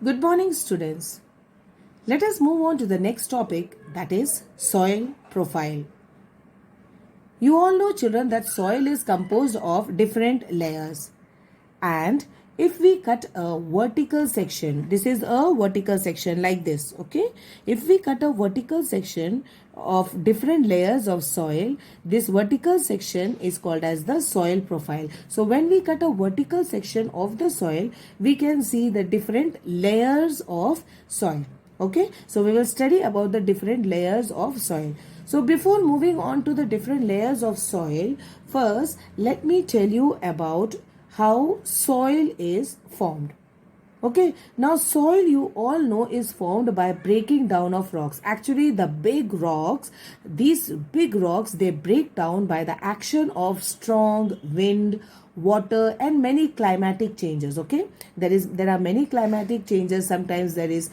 Good morning, students. Let us move on to the next topic, that is soil profile. You all know, children, that soil is composed of different layers. And if we cut a vertical section, this is a vertical section like this, okay? If we cut a vertical section of different layers of soil, this vertical section is called as the soil profile. So when we cut a vertical section of the soil, we can see the different layers of soil. Okay, so we will study about the different layers of soil. So before moving on to the different layers of soil, first let me tell you about how soil is formed. Okay, now soil, you all know, is formed by breaking down of rocks. Actually, the big rocks, these big rocks, they break down by the action of strong wind, water, and many climatic changes. Okay, there are many climatic changes. Sometimes there is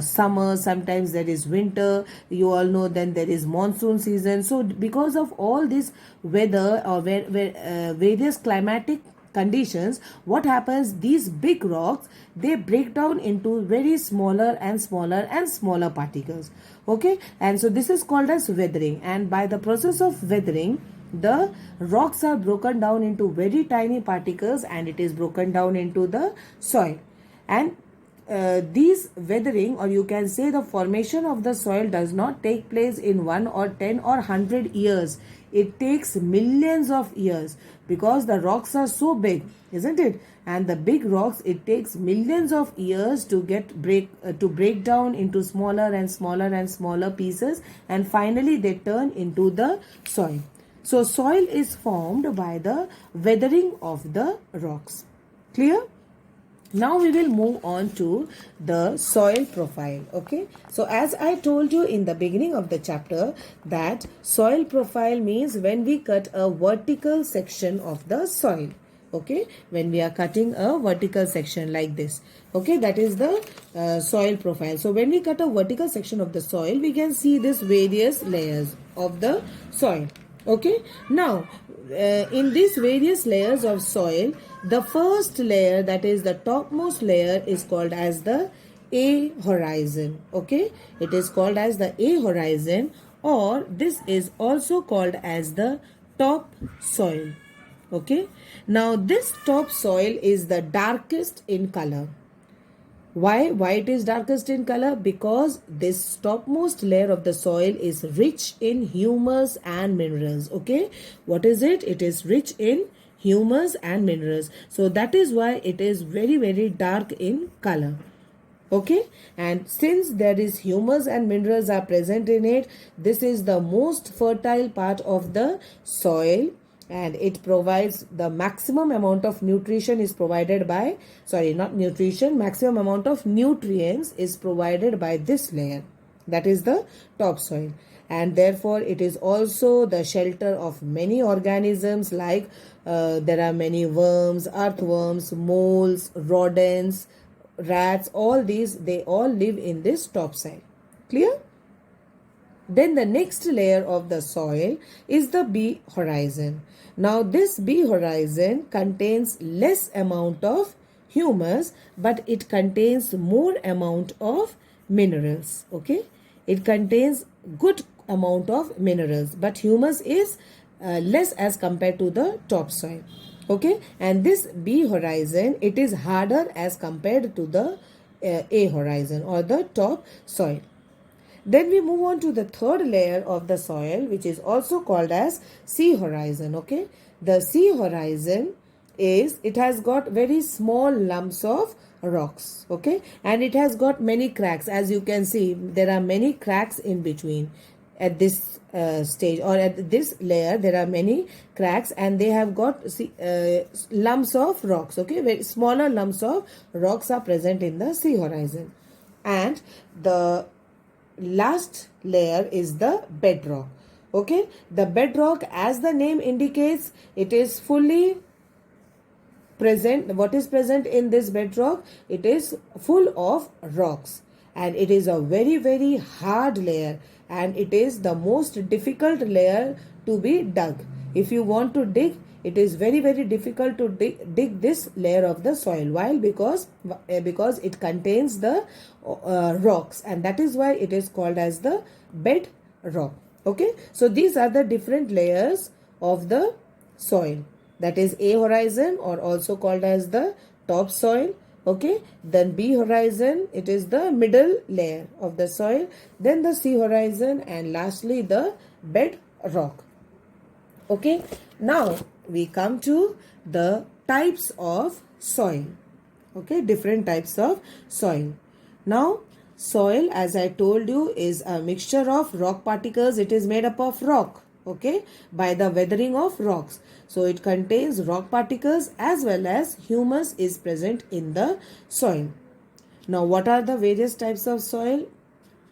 summer, sometimes there is winter. You all know, then there is monsoon season. So because of all this weather or various climatic conditions, what happens, these big rocks, they break down into very smaller and smaller and smaller particles. Okay, and so this is called as weathering, and by the process of weathering, the rocks are broken down into very tiny particles and it is broken down into the soil. And these weathering, or you can say the formation of the soil, does not take place in 1 or 10 or 100 years. It takes millions of years because the rocks are so big, isn't it? And the big rocks, it takes millions of years to break down into smaller and smaller and smaller pieces, and finally they turn into the soil. So soil is formed by the weathering of the rocks. Clear? Now we will move on to the soil profile. Okay, so as I told you in the beginning of the chapter, that soil profile means when we cut a vertical section of the soil. Okay, when we are cutting a vertical section like this, okay, that is the soil profile. So when we cut a vertical section of the soil, we can see this various layers of the soil. Okay, now in these various layers of soil, the first layer, that is the topmost layer, is called as the A horizon. Okay, it is called as the A horizon, or this is also called as the top soil. Okay, now this top soil is the darkest in color. Why it is darkest in color? Because this topmost layer of the soil is rich in humus and minerals. Okay, what is it? It is rich in humus and minerals. So that is why it is very dark in color. Okay, and since there is humus and minerals are present in it, this is the most fertile part of the soil, and it provides the maximum amount of nutrition is provided by, sorry, not nutrition, maximum amount of nutrients is provided by this layer, that is the topsoil. And therefore it is also the shelter of many organisms, like there are many worms, earthworms, moles, rodents, rats, all these, they all live in this topsoil. Clear? Then the next layer of the soil is the B horizon. Now this B horizon contains less amount of humus, but it contains more amount of minerals. Okay, it contains good amount of minerals, but humus is less as compared to the topsoil. Okay, and this B horizon, it is harder as compared to the A horizon or the top soil. Then we move on to the third layer of the soil, which is also called as C horizon. Okay, the C horizon is, it has got very small lumps of rocks. Okay, and it has got many cracks. As you can see, there are many cracks in between at this stage, or at this layer there are many cracks, and they have got lumps of rocks. Okay, very smaller lumps of rocks are present in the C horizon. And the last layer is the bedrock. Okay, the bedrock, as the name indicates, it is fully present. What is present in this bedrock? It is full of rocks, and it is a very hard layer, and it is the most difficult layer to be dug. If you want to dig, it is very very difficult to dig this layer of the soil. Why? Because it contains the rocks, and that is why it is called as the bed rock. Okay, so these are the different layers of the soil. That is A horizon, or also called as the topsoil. Okay, then B horizon, it is the middle layer of the soil, then the C horizon, and lastly the bed rock. Okay, now we come to the types of soil. Okay, different types of soil. Now soil, as I told you, is a mixture of rock particles. It is made up of rock, okay, by the weathering of rocks. So it contains rock particles as well as humus is present in the soil. Now what are the various types of soil?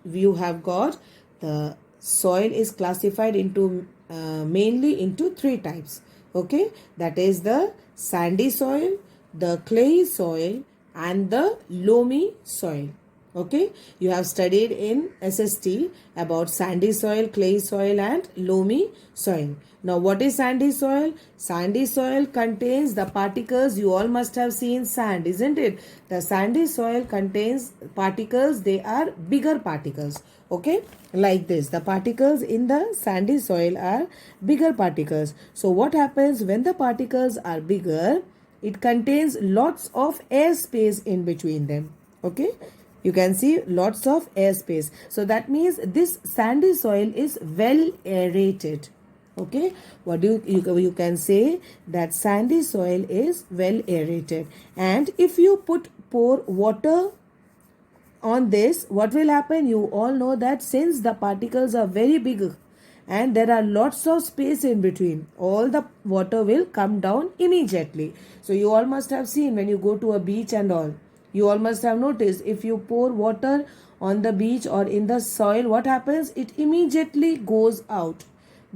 You have got the soil is classified into mainly into three types. Okay, that is the sandy soil, the clay soil, and the loamy soil. Okay, you have studied in SST about sandy soil, clay soil, and loamy soil. Now what is sandy soil? Sandy soil contains the particles. You all must have seen sand, isn't it? The sandy soil contains particles. They are bigger particles. Okay, like this. The particles in the sandy soil are bigger particles. So what happens when the particles are bigger? It contains lots of air space in between them. Okay, you can see lots of air space. So that means this sandy soil is well aerated. Okay, what do you can say that sandy soil is well aerated, and if you pour water on this, what will happen? You all know that since the particles are very big and there are lots of space in between, all the water will come down immediately. So you all must have seen when you go to a beach and all, you all must have noticed if you pour water on the beach or in the soil, what happens? It immediately goes out,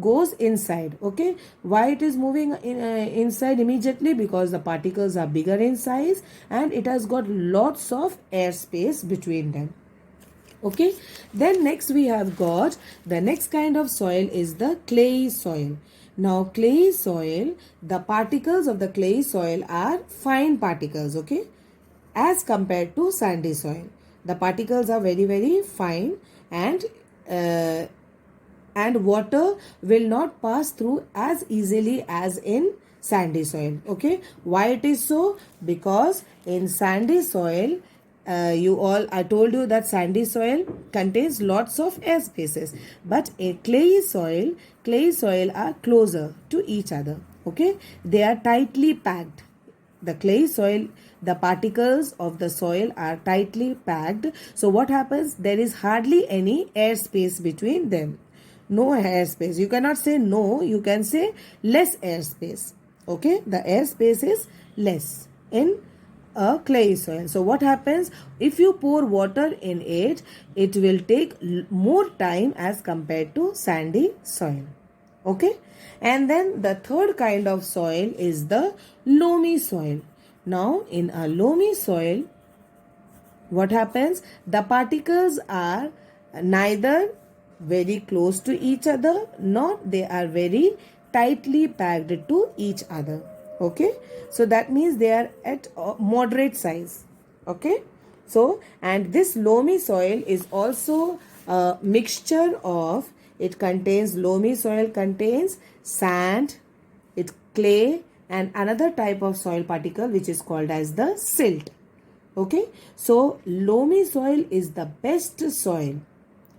goes inside. Okay, why it is moving inside immediately? Because the particles are bigger in size and it has got lots of air space between them. Okay, then next we have got the next kind of soil is the clay soil. Now clay soil, the particles of the clay soil are fine particles. Okay, as compared to sandy soil, the particles are very very fine, and water will not pass through as easily as in sandy soil. Okay, why it is so? Because in sandy soil, I told you that sandy soil contains lots of air spaces, but a clay soil are closer to each other. Okay, they are tightly packed. The clay soil, the particles of the soil are tightly packed. So what happens? There is hardly any air space between them. No air space. You cannot say no, you can say less air space. Okay, the air space is less in a clay soil. So what happens? If you pour water in it, it will take more time as compared to sandy soil. Okay, and then the third kind of soil is the loamy soil. Now in a loamy soil, what happens? The particles are neither very close to each other nor they are very tightly packed to each other. Okay, so that means they are at moderate size. Okay, so and this loamy soil is also a mixture of, it contains, loamy soil contains sand, it clay, and another type of soil particle which is called as the silt. Okay, so loamy soil is the best soil.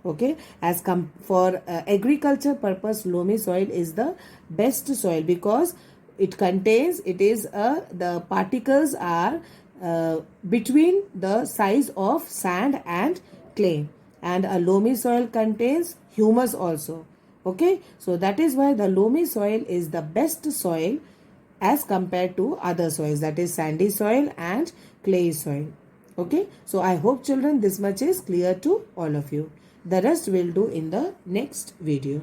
Okay, as for agriculture purpose, loamy soil is the best soil because it contains, the particles are between the size of sand and clay, and a loamy soil contains humus also. Okay, so that is why the loamy soil is the best soil as compared to other soils, that is sandy soil and clay soil. Okay, so I hope children this much is clear to all of you. The rest we'll do in the next video.